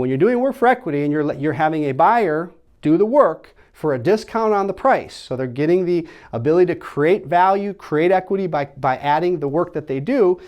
when you're doing work for equity and you're having a buyer do the work for a discount on the price, so they're getting the ability to create value, create equity by adding the work that they do,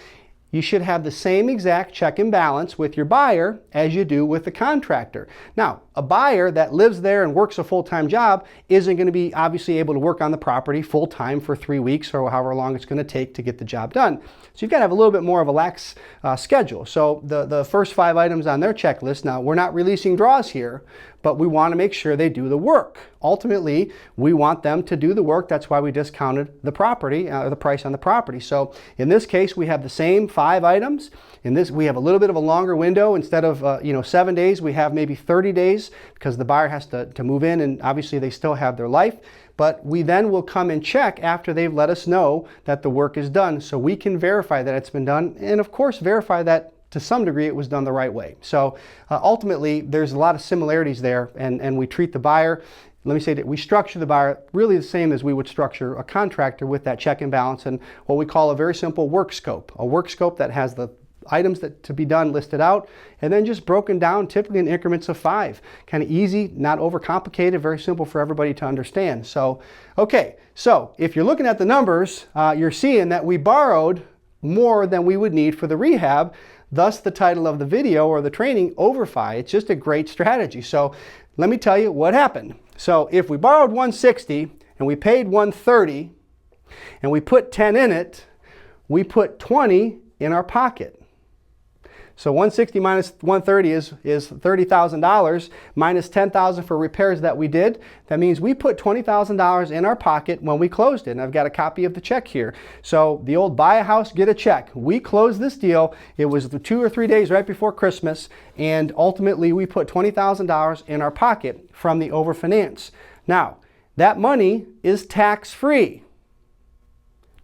you should have the same exact check and balance with your buyer as you do with the contractor. Now, a buyer that lives there and works a full-time job isn't going to be obviously able to work on the property full-time for 3 weeks or however long it's going to take to get the job done. So you've got to have a little bit more of a lax schedule. So the first 5 items on their checklist, now we're not releasing draws here, but we want to make sure they do the work. Ultimately, we want them to do the work. That's why we discounted the property, the price on the property. So in this case, we have the same 5 items. In this, we have a little bit of a longer window. Instead of 7 days, we have maybe 30 days because the buyer has to move in, and obviously they still have their life. But we then will come and check after they've let us know that the work is done, so we can verify that it's been done, and of course verify that to some degree it was done the right way. So ultimately, there's a lot of similarities there, and we treat the buyer, let me say that we structure the buyer really the same as we would structure a contractor, with that check and balance and what we call a very simple work scope. A work scope that has the items that to be done listed out, and then just broken down typically in increments of 5. Kind of easy, not overcomplicated, very simple for everybody to understand. So, okay, so if you're looking at the numbers, you're seeing that we borrowed more than we would need for the rehab. Thus the title of the video or the training, OverFi. It's just a great strategy. So let me tell you what happened. So if we borrowed 160 and we paid 130 and we put 10 in it, we put 20 in our pocket. So 160 minus 130 is $30,000 minus $10,000 for repairs that we did. That means we put $20,000 in our pocket when we closed it. And I've got a copy of the check here. So the old buy a house, get a check. We closed this deal. It was 2 or 3 days right before Christmas. And ultimately we put $20,000 in our pocket from the overfinance. Now, that money is tax-free.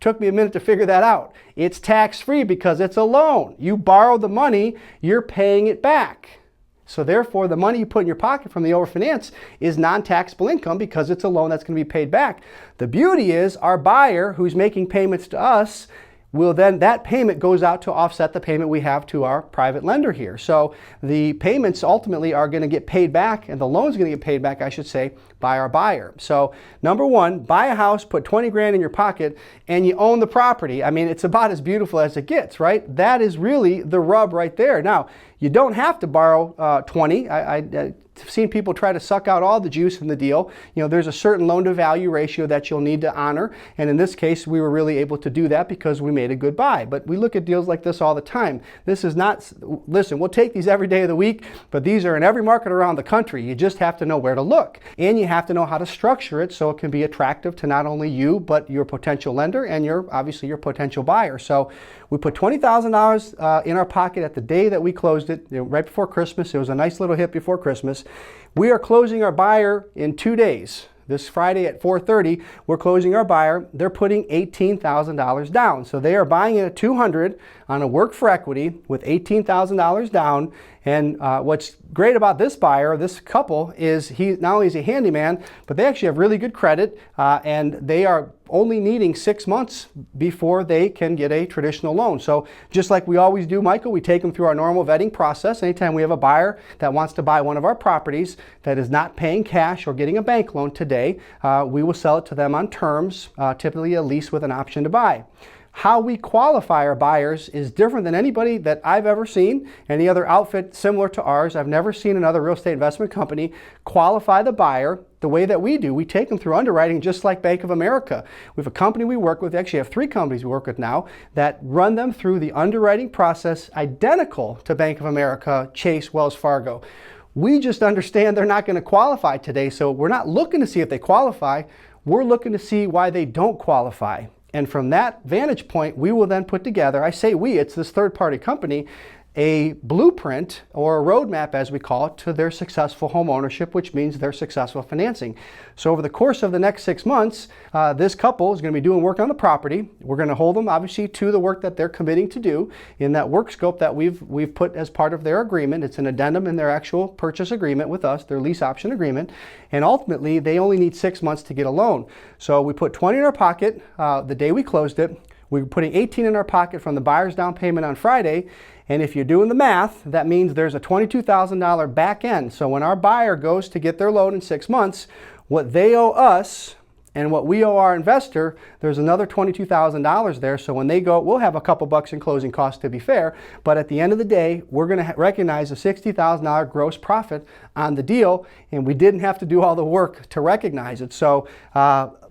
Took me a minute to figure that out. It's tax-free because it's a loan. You borrow the money, you're paying it back. So therefore, the money you put in your pocket from the overfinance is non-taxable income because it's a loan that's going to be paid back. The beauty is our buyer who's making payments to us will then, that payment goes out to offset the payment we have to our private lender here. So the payments ultimately are going to get paid back, and the loan's going to get paid back, I should say, by our buyer. So number one, buy a house, put 20 grand in your pocket, and you own the property. I mean, it's about as beautiful as it gets, right? That is really the rub right there. Now, you don't have to borrow 20. I've seen people try to suck out all the juice in the deal. You know, there's a certain loan to value ratio that you'll need to honor. And in this case, we were really able to do that because we made a good buy. But we look at deals like this all the time. This is not, listen, we'll take these every day of the week, but these are in every market around the country. You just have to know where to look. And you have to know how to structure it so it can be attractive to not only you, but your potential lender and obviously your potential buyer. So we put $20,000 in our pocket at the day that we closed it, right before Christmas. It was a nice little hit before Christmas. We are closing our buyer in 2 days. This Friday at 4:30, we're closing our buyer. They're putting $18,000 down. So they are buying it at $200 on a work for equity with $18,000 down. And what's great about this buyer, this couple, is he not only is a handyman, but they actually have really good credit, and they are only needing 6 months before they can get a traditional loan. So just like we always do, Michael, we take them through our normal vetting process. Anytime we have a buyer that wants to buy one of our properties that is not paying cash or getting a bank loan today, we will sell it to them on terms, typically a lease with an option to buy. How we qualify our buyers is different than anybody that I've ever seen, any other outfit similar to ours. I've never seen another real estate investment company qualify the buyer the way that we do. We take them through underwriting just like Bank of America. We have a company we work with, actually have 3 companies we work with now, that run them through the underwriting process identical to Bank of America, Chase, Wells Fargo. We just understand they're not going to qualify today, so we're not looking to see if they qualify. We're looking to see why they don't qualify. And from that vantage point, we will then put together, I say we, it's this third-party company, a blueprint or a roadmap, as we call it, to their successful home ownership, which means their successful financing. So over the course of the next 6 months, this couple is going to be doing work on the property. We're going to hold them, obviously, to the work that they're committing to do in that work scope that we've put as part of their agreement. It's an addendum in their actual purchase agreement with us, their lease option agreement. And ultimately, they only need 6 months to get a loan. So we put 20 in our pocket the day we closed it. We're putting $18,000 in our pocket from the buyer's down payment on Friday. And if you're doing the math, that means there's a $22,000 back end. So when our buyer goes to get their loan in 6 months, what they owe us and what we owe our investor, there's another $22,000 there. So when they go, we'll have a couple bucks in closing costs to be fair, but at the end of the day, we're going to recognize a $60,000 gross profit on the deal, and we didn't have to do all the work to recognize it. So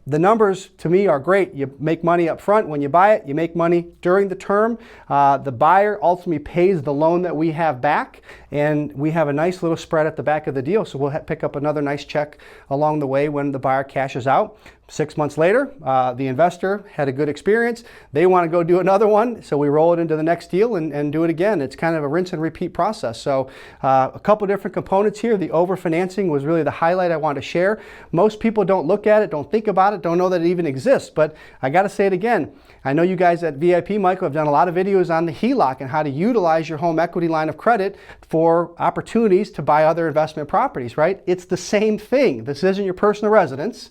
the numbers to me are great. You make money up front when you buy it. You make money during the term. The buyer ultimately pays the loan that we have back, and we have a nice little spread at the back of the deal. So we'll pick up another nice check along the way when the buyer cashes out. 6 months later, the investor had a good experience. They want to go do another one, so we roll it into the next deal and do it again. It's kind of a rinse and repeat process. So a couple different components here. The overfinancing was really the highlight I wanted to share. Most people don't look at it, don't think about it, don't know that it even exists, but I got to say it again. I know you guys at VIP Michael have done a lot of videos on the HELOC and how to utilize your home equity line of credit for opportunities to buy other investment properties, right? It's the same thing. This isn't your personal residence.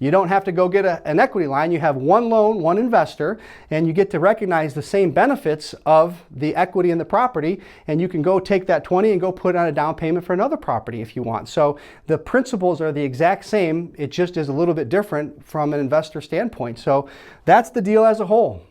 You don't have to go get an equity line. You have one loan, one investor, and you get to recognize the same benefits of the equity in the property, and you can go take that 20 and go put on a down payment for another property if you want. So the principles are the exact same. It just is a little bit different from an investor standpoint. So that's the deal as a whole.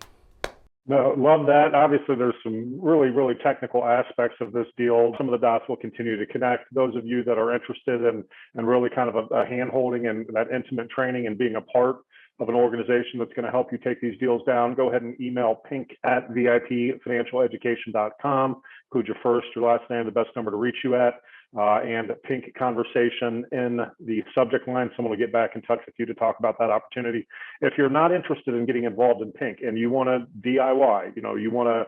No, love that. Obviously, there's some really, really technical aspects of this deal. Some of the dots will continue to connect. Those of you that are interested in really kind of a hand-holding and that intimate training and being a part of an organization that's going to help you take these deals down, go ahead and email pink@vipfinancialeducation.com. Include your first, your last name, the best number to reach you at, and Pink Conversation in the subject line. Someone will get back in touch with you to talk about that opportunity. If you're not interested in getting involved in Pink and you want to DIY, you want to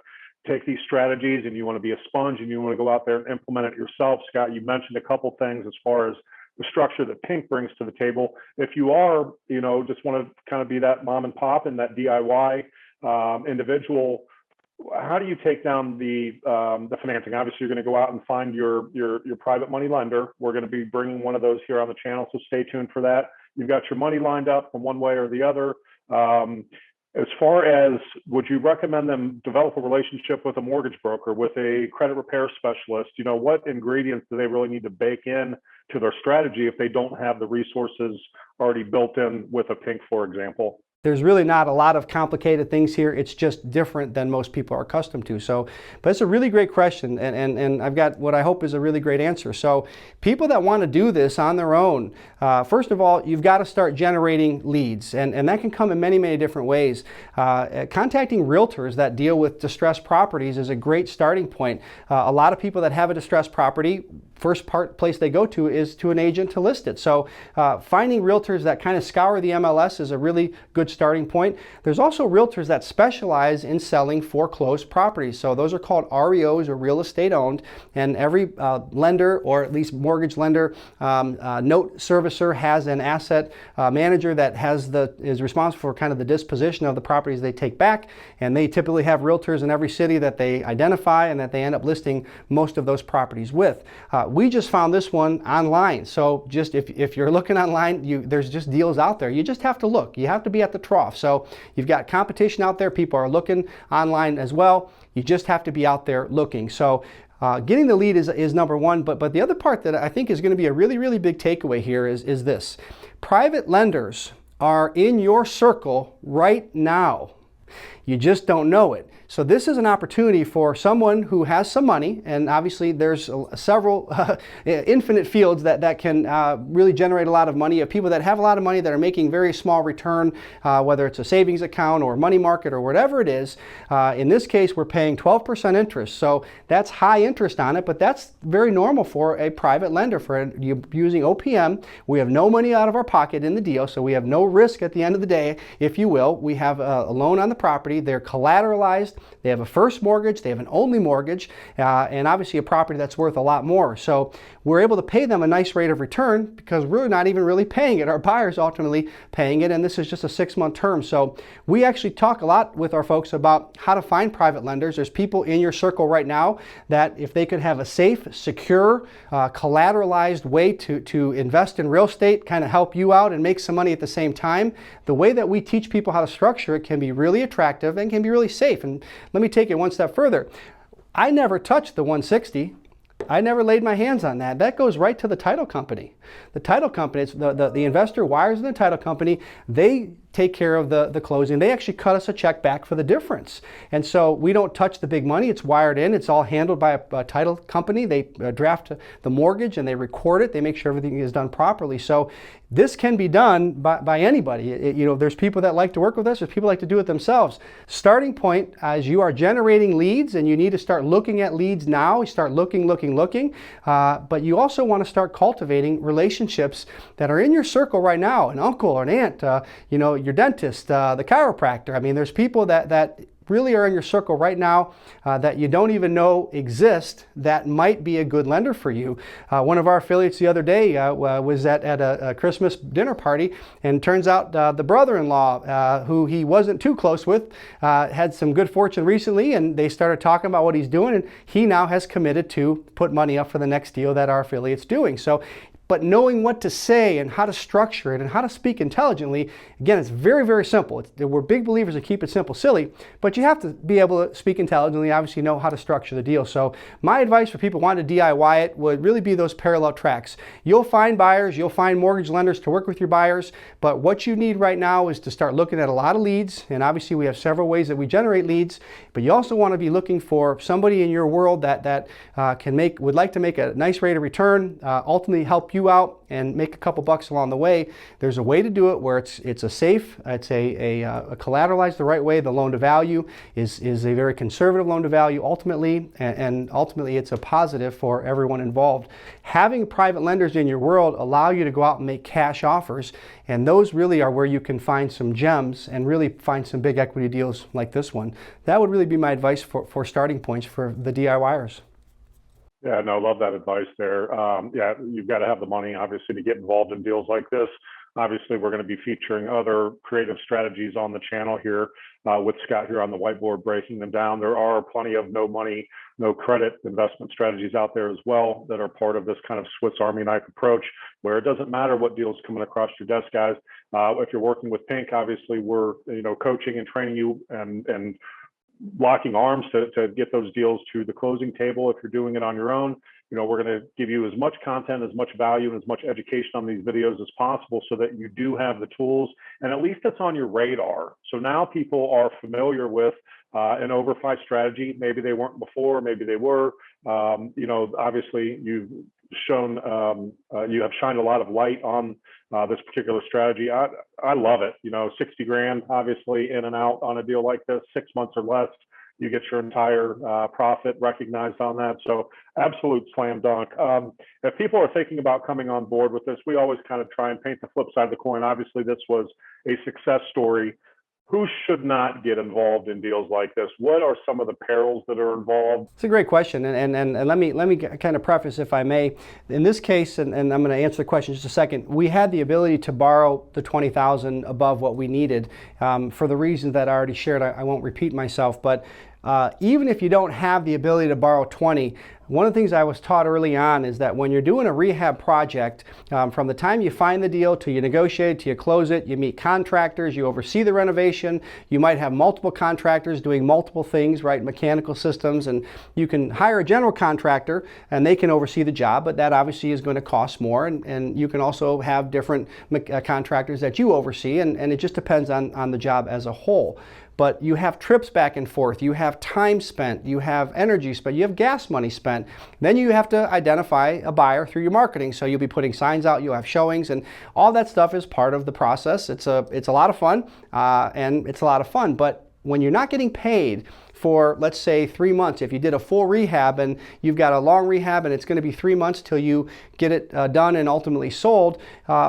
take these strategies and you want to be a sponge and you want to go out there and implement it yourself, Scott, you mentioned a couple things as far as the structure that Pink brings to the table. If you are, just want to kind of be that mom and pop and that DIY individual, how do you take down the financing? Obviously, you're going to go out and find your private money lender. We're going to be bringing one of those here on the channel, so stay tuned for that. You've got your money lined up from one way or the other. As far as, would you recommend them develop a relationship with a mortgage broker, with a credit repair specialist? What ingredients do they really need to bake in to their strategy if they don't have the resources already built in with a Pink, for example? There's really not a lot of complicated things here. It's just different than most people are accustomed to. But it's a really great question, and I've got what I hope is a really great answer. So people that want to do this on their own, first of all, you've got to start generating leads, and that can come in many, many different ways. Contacting realtors that deal with distressed properties is a great starting point. A lot of people that have a distressed property, first place they go to is to an agent to list it. So finding realtors that kind of scour the MLS is a really good starting point. There's also realtors that specialize in selling foreclosed properties. So those are called REOs, or real estate owned, and every lender, or at least mortgage lender, note servicer has an asset manager that is responsible for kind of the disposition of the properties they take back, and they typically have realtors in every city that they identify and that they end up listing most of those properties with. We just found this one online. So just if you're looking online, there's just deals out there. You just have to look. You have to be at the trough. So you've got competition out there. People are looking online as well. You just have to be out there looking. So getting the lead is number one. But the other part that I think is going to be a really, really big takeaway here is this. Private lenders are in your circle right now. You just don't know it. So this is an opportunity for someone who has some money, and obviously there's several infinite fields that can really generate a lot of money. You have people that have a lot of money that are making very small return, whether it's a savings account or money market or whatever it is. In this case, we're paying 12% interest. So that's high interest on it, but that's very normal for a private lender. For using OPM, we have no money out of our pocket in the deal, so we have no risk at the end of the day, if you will. We have a loan on the property. They're collateralized. They have a first mortgage, they have an only mortgage, and obviously a property that's worth a lot more. So we're able to pay them a nice rate of return because we're not even really paying it. Our buyer's ultimately paying it, and this is just a 6-month term. So we actually talk a lot with our folks about how to find private lenders. There's people in your circle right now that if they could have a safe, secure, collateralized way to invest in real estate, kind of help you out and make some money at the same time, the way that we teach people how to structure it can be really attractive. attractive and can be really safe. And let me take it one step further. I never touched the 160. I never laid my hands on that. That goes right to the title company. The title company, the investor wires in the title company. They take care of the closing. They actually cut us a check back for the difference. And so we don't touch the big money. It's wired in. It's all handled by a title company. They draft the mortgage and they record it. They make sure everything is done properly. So this can be done by anybody. There's people that like to work with us. There's people that like to do it themselves. Starting point, as you are generating leads, and you need to start looking at leads now. You start looking. But you also want to start cultivating relationships that are in your circle right now. An uncle or an aunt, your dentist, the chiropractor. I mean, there's people that really are in your circle right now that you don't even know exist that might be a good lender for you. One of our affiliates the other day was at a Christmas dinner party, and turns out the brother-in-law, who he wasn't too close with, had some good fortune recently, and they started talking about what he's doing, and he now has committed to put money up for the next deal that our affiliate's doing. But knowing what to say and how to structure it and how to speak intelligently, again, it's very, very simple. We're big believers in keep it simple, silly, but you have to be able to speak intelligently, obviously know how to structure the deal. So my advice for people wanting to DIY it would really be those parallel tracks. You'll find buyers, you'll find mortgage lenders to work with your buyers, but what you need right now is to start looking at a lot of leads, and obviously we have several ways that we generate leads, but you also want to be looking for somebody in your world that would like to make a nice rate of return, ultimately help you out and make a couple bucks along the way. There's a way to do it where it's a safe, it's a collateralized the right way. The loan to value is a very conservative loan to value ultimately, and ultimately it's a positive for everyone involved. Having private lenders in your world allow you to go out and make cash offers, and those really are where you can find some gems and really find some big equity deals like this one. That would really be my advice for starting points for the DIYers. Yeah, no, love that advice there. Yeah, you've got to have the money, obviously, to get involved in deals like this. Obviously, we're going to be featuring other creative strategies on the channel here with Scott here on the whiteboard, breaking them down. There are plenty of no money, no credit investment strategies out there as well that are part of this kind of Swiss Army knife approach, where it doesn't matter what deal's coming across your desk, guys. If you're working with Pink, obviously, we're coaching and training you and locking arms to get those deals to the closing table. If you're doing it on your own, we're going to give you as much content, as much value, and as much education on these videos as possible so that you do have the tools, and at least it's on your radar. So now people are familiar with an OverFi strategy. Maybe they weren't before, maybe they were. Obviously you've shown, you have shined a lot of light on this particular strategy. I love it. 60 grand, obviously in and out on a deal like this, 6 months or less, you get your entire profit recognized on that. So absolute slam dunk. If people are thinking about coming on board with this, we always kind of try and paint the flip side of the coin. Obviously, this was a success story. Who should not get involved in deals like this? What are some of the perils that are involved? It's a great question, and let me kind of preface, if I may. In this case, and I'm going to answer the question in just a second, we had the ability to borrow the $20,000 above what we needed for the reasons that I already shared. I won't repeat myself, but even if you don't have the ability to borrow 20, one of the things I was taught early on is that when you're doing a rehab project, from the time you find the deal to you negotiate, to you close it, you meet contractors, you oversee the renovation, you might have multiple contractors doing multiple things, right, mechanical systems, and you can hire a general contractor and they can oversee the job, but that obviously is going to cost more, and you can also have different contractors that you oversee, and it just depends on the job as a whole. But you have trips back and forth, you have time spent, you have energy spent, you have gas money spent. Then you have to identify a buyer through your marketing. So you'll be putting signs out, you'll have showings, and all that stuff is part of the process. It's a lot of fun, but when you're not getting paid for, let's say, 3 months, if you did a full rehab and you've got a long rehab and it's going to be 3 months till you get it done and ultimately sold,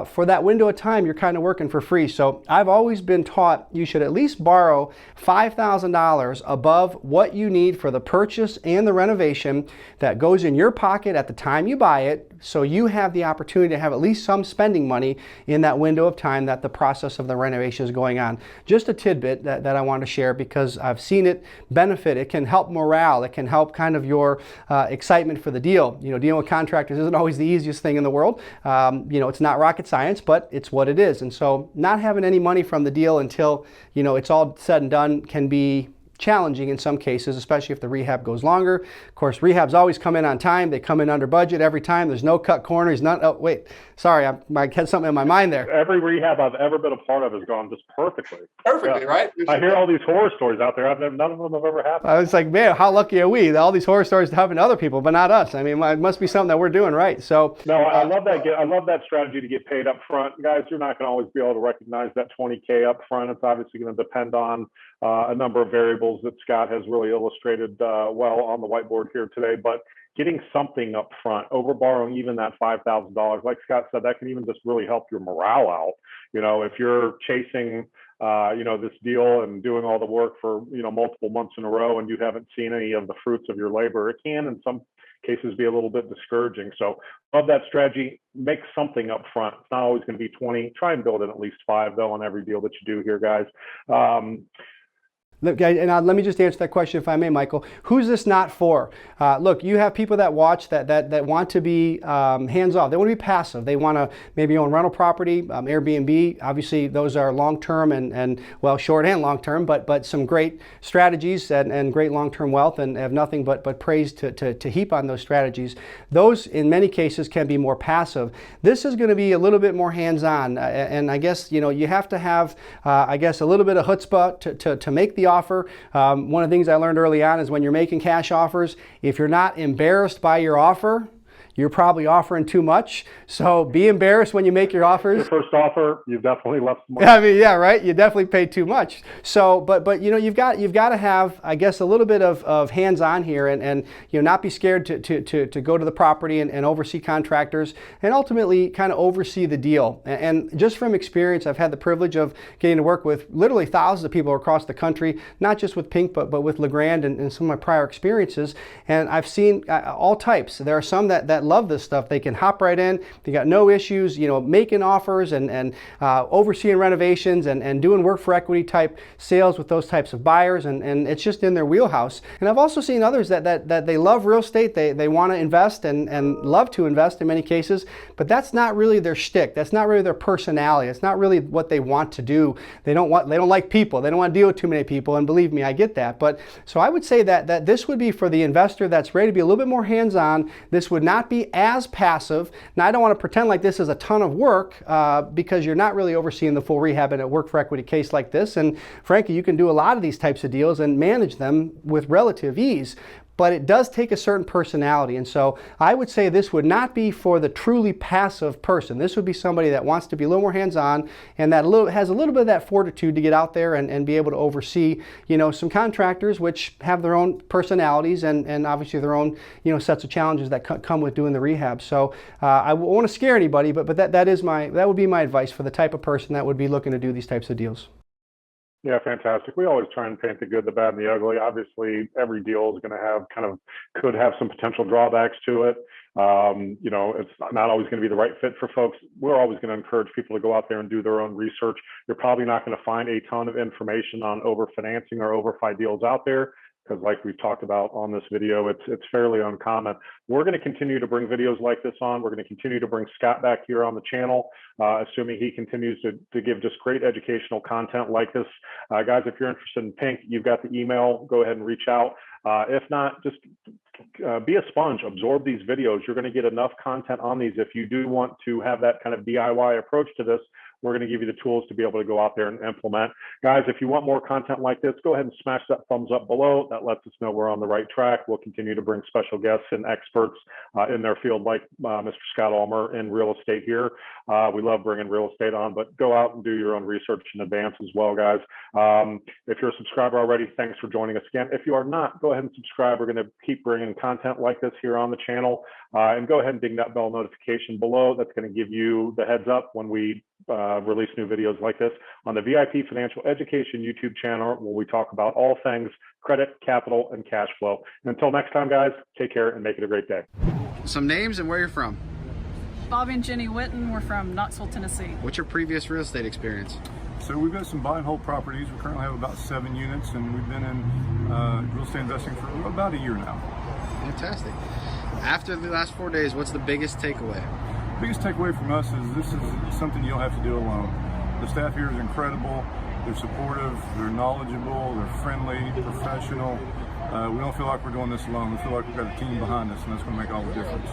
for that window of time, you're kind of working for free. So I've always been taught you should at least borrow $5,000 above what you need for the purchase and the renovation that goes in your pocket at the time you buy it, so you have the opportunity to have at least some spending money in that window of time that the process of the renovation is going on. Just a tidbit that I want to share because I've seen it benefit. It can help morale. It can help kind of your excitement for the deal. You know, dealing with contractors isn't always the easiest thing in the world. You know, it's not rocket science, but it's what it is. And so not having any money from the deal until, you know, it's all said and done can be challenging in some cases, especially if the rehab goes longer. Of course, rehabs always come in on time. They come in under budget every time. There's no cut corners. None. Oh, wait, sorry, I had something in my mind there. Every rehab I've ever been a part of has gone just perfectly. Perfectly, right? I hear all these horror stories out there. None of them have ever happened. I was like, man, how lucky are we? All these horror stories happen to other people, but not us. I mean, it must be something that we're doing right. So no, I love that. I love that strategy to get paid up front, guys. You're not going to always be able to recognize that $20K up front. It's obviously going to depend on a number of variables that Scott has really illustrated well on the whiteboard here today, but getting something up front, over borrowing even that $5,000, like Scott said, that can even just really help your morale out. You know, if you're chasing, you know, this deal and doing all the work for, you know, multiple months in a row and you haven't seen any of the fruits of your labor, it can in some cases be a little bit discouraging. So love that strategy. Make something up front. It's not always going to be 20. Try and build in at least 5 though on every deal that you do here, guys. Look, and let me just answer that question if I may, Michael. Who's this not for? Look, you have people that watch that want to be hands-off. They want to be passive. They want to maybe own rental property, Airbnb. Obviously, those are long-term and well, short and long-term, but some great strategies and great long-term wealth, and have nothing but praise to heap on those strategies. Those, in many cases, can be more passive. This is going to be a little bit more hands-on, and I guess, you know, you have to have, I guess, a little bit of chutzpah to make the offer. One of the things I learned early on is when you're making cash offers, if you're not embarrassed by your offer, you're probably offering too much. So be embarrassed when you make your offers. Your first offer, you've definitely left some money. I mean, yeah, right. You definitely paid too much. So, but you know, you've got to have, I guess, a little bit of hands-on here, and you know, not be scared to go to the property and oversee contractors, and ultimately kind of oversee the deal. And just from experience, I've had the privilege of getting to work with literally thousands of people across the country, not just with Pink, but with LeGrand and some of my prior experiences. And I've seen all types. There are some that love this stuff. They can hop right in. They got no issues, you know, making offers and overseeing renovations and doing work for equity type sales with those types of buyers, and it's just in their wheelhouse. And I've also seen others that they love real estate. They want to invest and love to invest in many cases, but that's not really their shtick. That's not really their personality. It's not really what they want to do. They don't like people. They don't want to deal with too many people, and believe me, I get that. But so I would say that this would be for the investor that's ready to be a little bit more hands-on. This would not be as passive. Now, I don't want to pretend like this is a ton of work because you're not really overseeing the full rehab in a work for equity case like this. And frankly, you can do a lot of these types of deals and manage them with relative ease. But it does take a certain personality. And so I would say this would not be for the truly passive person. This would be somebody that wants to be a little more hands-on and that has a little bit of that fortitude to get out there and be able to oversee, you know, some contractors which have their own personalities and obviously their own, you know, sets of challenges that come with doing the rehab. So I won't want to scare anybody, but that would be my advice for the type of person that would be looking to do these types of deals. Yeah, fantastic. We always try and paint the good, the bad, and the ugly. Obviously, every deal is going to have could have some potential drawbacks to it. You know, it's not always going to be the right fit for folks. We're always going to encourage people to go out there and do their own research. You're probably not going to find a ton of information on overfinancing or OverFi deals out there, because like we've talked about on this video, it's fairly uncommon. We're going to continue to bring videos like this on. We're going to continue to bring Scott back here on the channel, assuming he continues to give just great educational content like this. Guys, if you're interested in Pink, you've got the email. Go ahead and reach out. If not, just be a sponge, absorb these videos. You're going to get enough content on these. If you do want to have that kind of DIY approach to this, we're going to give you the tools to be able to go out there and implement. Guys, if you want more content like this, go ahead and smash that thumbs up below. That lets us know we're on the right track. We'll continue to bring special guests and experts in their field, like Mr. Scott Ulmer in real estate here. We love bringing real estate on, but go out and do your own research in advance as well, guys. If you're a subscriber already, thanks for joining us again. If you are not, go ahead and subscribe. We're going to keep bringing content like this here on the channel. And go ahead and ding that bell notification below. That's going to give you the heads up when we release new videos like this on the VIP Financial Education YouTube channel, where we talk about all things credit, capital, and cash flow. And until next time, guys, take care and make it a great day. Some names and where you're from. Bobby and Jenny Witten. We're from Knoxville, Tennessee. What's your previous real estate experience? So we've got some buy and hold properties. We currently have about 7 units, and we've been in real estate investing for about a year now. Fantastic. After the last 4 days, what's the biggest takeaway? The biggest takeaway from us is this is something you don't have to do alone. The staff here is incredible. They're supportive, they're knowledgeable, they're friendly, professional. We don't feel like we're doing this alone. We feel like we've got a team behind us, and that's going to make all the difference.